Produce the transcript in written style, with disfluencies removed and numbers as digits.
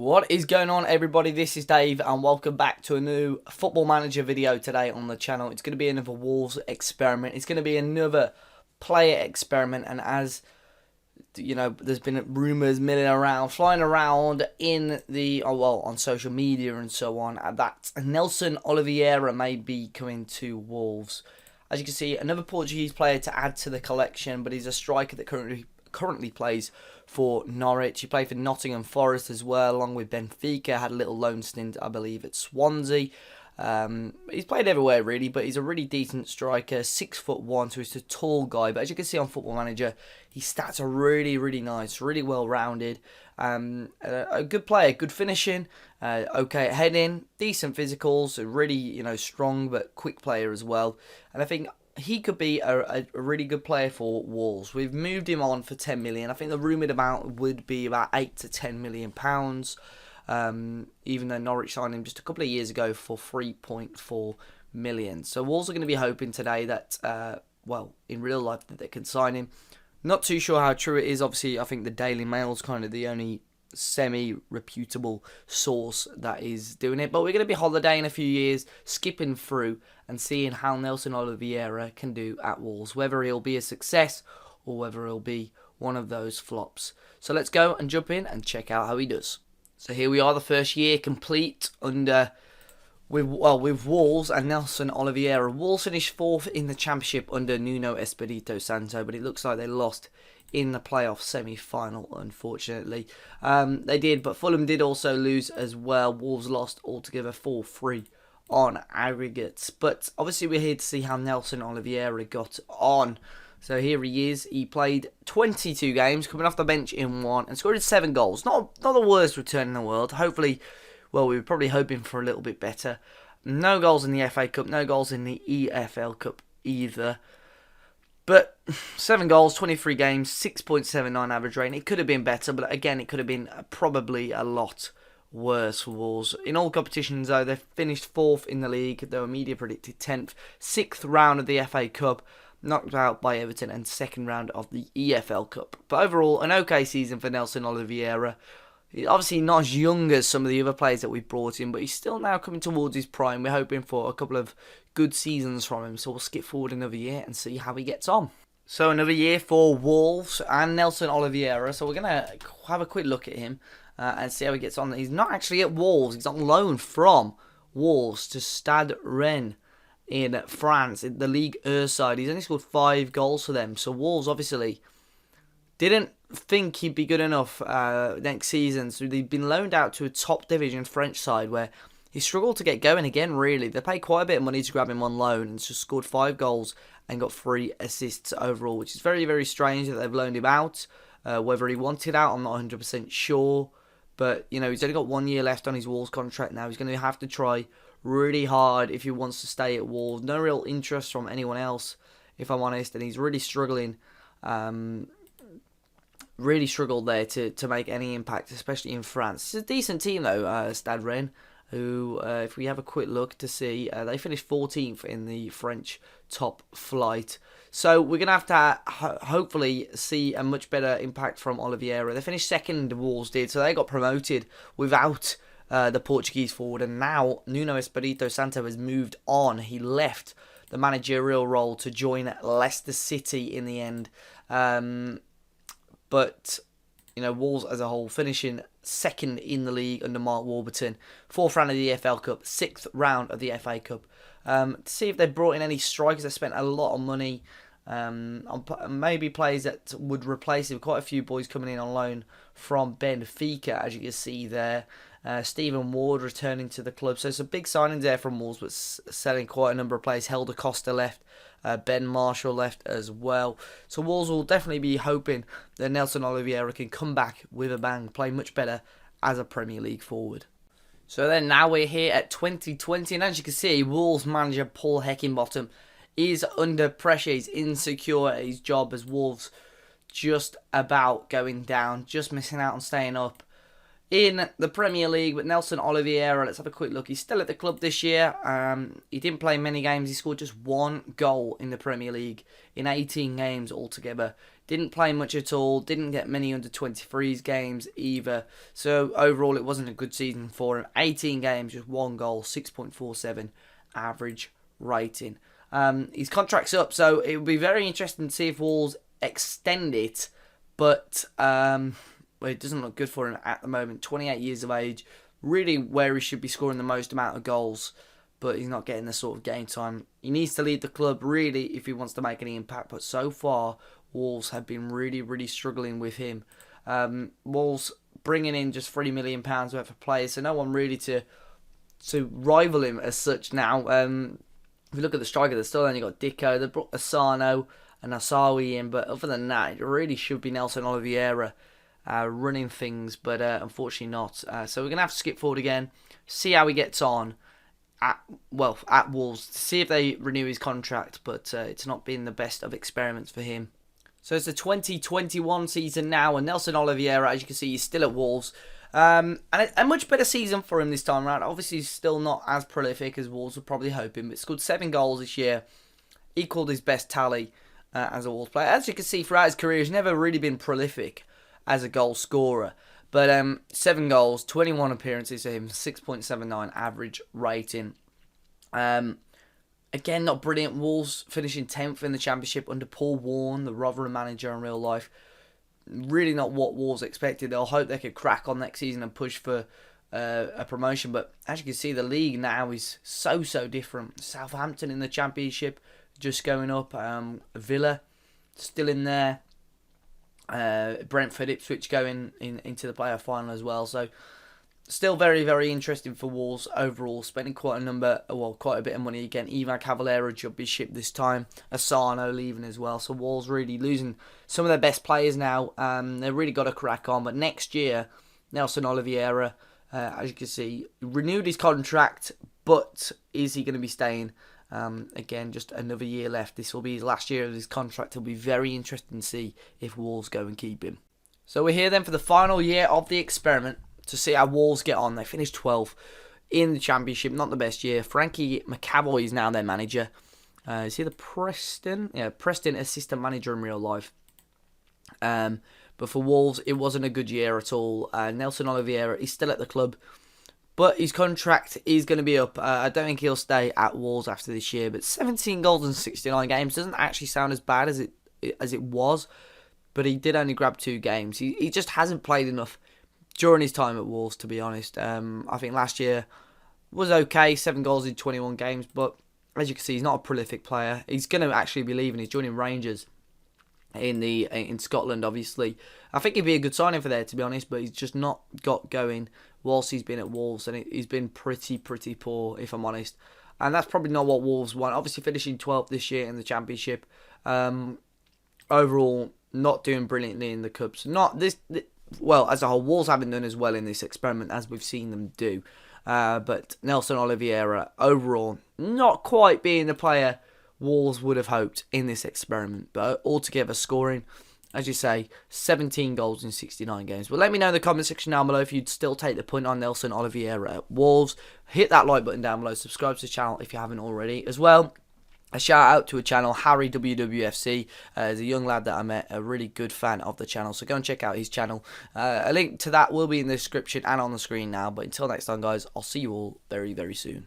What is going on, everybody? This is Dave and welcome back to a new Football Manager video today on the channel. It's going to be another Wolves experiment. It's going to be another player experiment, and as you know, there's been rumours milling around, flying around in the, on social media and so on, that Nelson Oliveira may be coming to Wolves. As you can see, another Portuguese player to add to the collection, but he's a striker that currently plays for Norwich. He played for Nottingham Forest as well, along with Benfica. Had a little loan stint, I believe, at Swansea. He's played everywhere really, but he's a really decent striker. 6'1", so he's a tall guy. But as you can see on Football Manager, his stats are really nice, really well rounded. A good player, good finishing, okay at heading, decent physicals, really strong but quick player as well. And I think he could be a really good player for Wolves. We've moved him on for 10 million. I think the rumoured amount would be about 8 to 10 million pounds. Even though Norwich signed him just a couple of years ago for 3.4 million. So Wolves are going to be hoping today that, in real life, that they can sign him. Not too sure how true it is. Obviously, I think the Daily Mail's kind of the only semi-reputable source that is doing it. But we're going to be holidaying a few years, skipping through and seeing how Nelson Oliveira can do at Wolves. Whether he'll be a success or whether he'll be one of those flops. So let's go and jump in and check out how he does. So here we are, the first year complete with Wolves and Nelson Oliveira. Wolves finished 4th in the Championship under Nuno Espirito Santo, but it looks like they lost in the playoff semi-final, unfortunately. They did, but Fulham did also lose as well. Wolves lost altogether 4-3 on aggregates. But obviously we're here to see how Nelson Oliveira got on. So here he is. He played 22 games, coming off the bench in one, and scored 7 goals. Not the worst return in the world. Hopefully, we were probably hoping for a little bit better. No goals in the FA Cup, no goals in the EFL Cup either. But 7 goals, 23 games, 6.79 average rating. It could have been better, but again, it could have been probably a lot worse for Wolves. In all competitions, though, they finished 4th in the league. They were media predicted 10th. 6th round of the FA Cup. Knocked out by Everton, and 2nd round of the EFL Cup. But overall, an okay season for Nelson Oliveira. He's obviously not as young as some of the other players that we've brought in, but he's still now coming towards his prime. We're hoping for a couple of good seasons from him, so we'll skip forward another year and see how he gets on. So another year for Wolves and Nelson Oliveira. So we're going to have a quick look at him and see how he gets on. He's not actually at Wolves. He's on loan from Wolves to Stade Rennes in France, in the Ligue 1 side. He's only scored 5 goals for them. So Wolves obviously didn't think he'd be good enough next season. So they've been loaned out to a top division French side where he struggled to get going again, really. They paid quite a bit of money to grab him on loan and just scored 5 goals and got 3 assists overall, which is very strange that they've loaned him out. Whether he wanted out, I'm not 100% sure. But, he's only got 1 year left on his Wolves contract now. He's going to have to try really hard if he wants to stay at Wolves. No real interest from anyone else, if I'm honest, and he's really struggling. Really struggled there to make any impact, especially in France. It's a decent team though, Stade Rennes, who, if we have a quick look to see, they finished 14th in the French top flight. So we're going to have to hopefully see a much better impact from Oliveira. They finished 2nd, Wolves did, so they got promoted without the Portuguese forward, and now Nuno Espirito Santo has moved on. He left the managerial role to join Leicester City in the end. But Wolves as a whole finishing 2nd in the league under Mark Warburton, 4th round of the EFL Cup, 6th round of the FA Cup. To see if they brought in any strikers. They spent a lot of money on maybe players that would replace him. Quite a few boys coming in on loan from Benfica, as you can see there. Stephen Ward returning to the club. So some big signings there from Wolves, but selling quite a number of players. Helder Costa left. Ben Marshall left as well. So Wolves will definitely be hoping that Nelson Oliveira can come back with a bang, play much better as a Premier League forward. So then now we're here at 2020, and as you can see, Wolves manager Paul Heckingbottom is under pressure. He's insecure at his job as Wolves just about going down, just missing out on staying up. in the Premier League, but Nelson Oliveira, let's have a quick look. He's still at the club this year. He didn't play many games. He scored just 1 goal in the Premier League in 18 games altogether. Didn't play much at all. Didn't get many under 23s games either. So overall, it wasn't a good season for him. 18 games, just 1 goal, 6.47 average rating. His contract's up, so it would be very interesting to see if Wolves extend it. But well, it doesn't look good for him at the moment. 28 years of age, really where he should be scoring the most amount of goals, but he's not getting the sort of game time. He needs to lead the club, really, if he wants to make any impact. But so far, Wolves have been really, really struggling with him. Wolves bringing in just £3 million worth of players, so no one really to rival him as such now. If you look at the striker, they've still only got Dicko. They've brought Asano and Asawi in, but other than that, it really should be Nelson Oliveira running things, but unfortunately not. So we're going to have to skip forward again, see how he gets on at Wolves, to see if they renew his contract, but it's not been the best of experiments for him. So it's the 2021 season now, and Nelson Oliveira, as you can see, he's still at Wolves. And a much better season for him this time around. Obviously, he's still not as prolific as Wolves were probably hoping, but scored 7 goals this year, equalled his best tally as a Wolves player. As you can see, throughout his career, he's never really been prolific as a goal scorer. But 7 goals, 21 appearances for him, 6.79 average rating. Again, not brilliant. Wolves finishing 10th in the Championship under Paul Warne, the Rotherham manager in real life. Really not what Wolves expected. They'll hope they could crack on next season and push for a promotion. But as you can see, the league now is so different. Southampton in the Championship, just going up. Villa still in there. Brentford, Ipswich going into the playoff final as well. So still very interesting for Wolves overall. Spending quite a bit of money again. Ivan Cavallero jumped his ship this time. Asano leaving as well. So Wolves really losing some of their best players now. They've really got to crack on. But next year, Nelson Oliveira, as you can see, renewed his contract. But is he going to be staying? Again, just another year left. This will be his last year of his contract. It'll be very interesting to see if Wolves go and keep him. So we're here then for the final year of the experiment to see how Wolves get on. They finished 12th in the Championship. Not the best year. Frankie McAvoy is now their manager. Is he the Preston? Yeah, Preston assistant manager in real life. But for Wolves, it wasn't a good year at all. Nelson Oliveira is still at the club, but his contract is going to be up. I don't think he'll stay at Wolves after this year. But 17 goals in 69 games doesn't actually sound as bad as it was. But he did only grab 2 games. He just hasn't played enough during his time at Wolves, to be honest. I think last year was okay, 7 goals in 21 games, but as you can see, he's not a prolific player. He's going to actually be leaving. He's joining Rangers in Scotland, obviously. I think he'd be a good signing for there, to be honest, but he's just not got going whilst he's been at Wolves, and he's been pretty poor, if I'm honest. And that's probably not what Wolves want. Obviously, finishing 12th this year in the Championship. Overall, not doing brilliantly in the Cups. Well, as a whole, Wolves haven't done as well in this experiment as we've seen them do. But Nelson Oliveira, overall, not quite being the player Wolves would have hoped in this experiment. But altogether, scoring, as you say, 17 goals in 69 games. But let me know in the comment section down below if you'd still take the punt on Nelson Oliveira at Wolves. Hit that like button down below. Subscribe to the channel if you haven't already as well. A shout out to a channel, Harry WWFC, is a young lad that I met, a really good fan of the channel, so go and check out his channel. A link to that will be in the description and on the screen now, but until next time guys, I'll see you all very soon.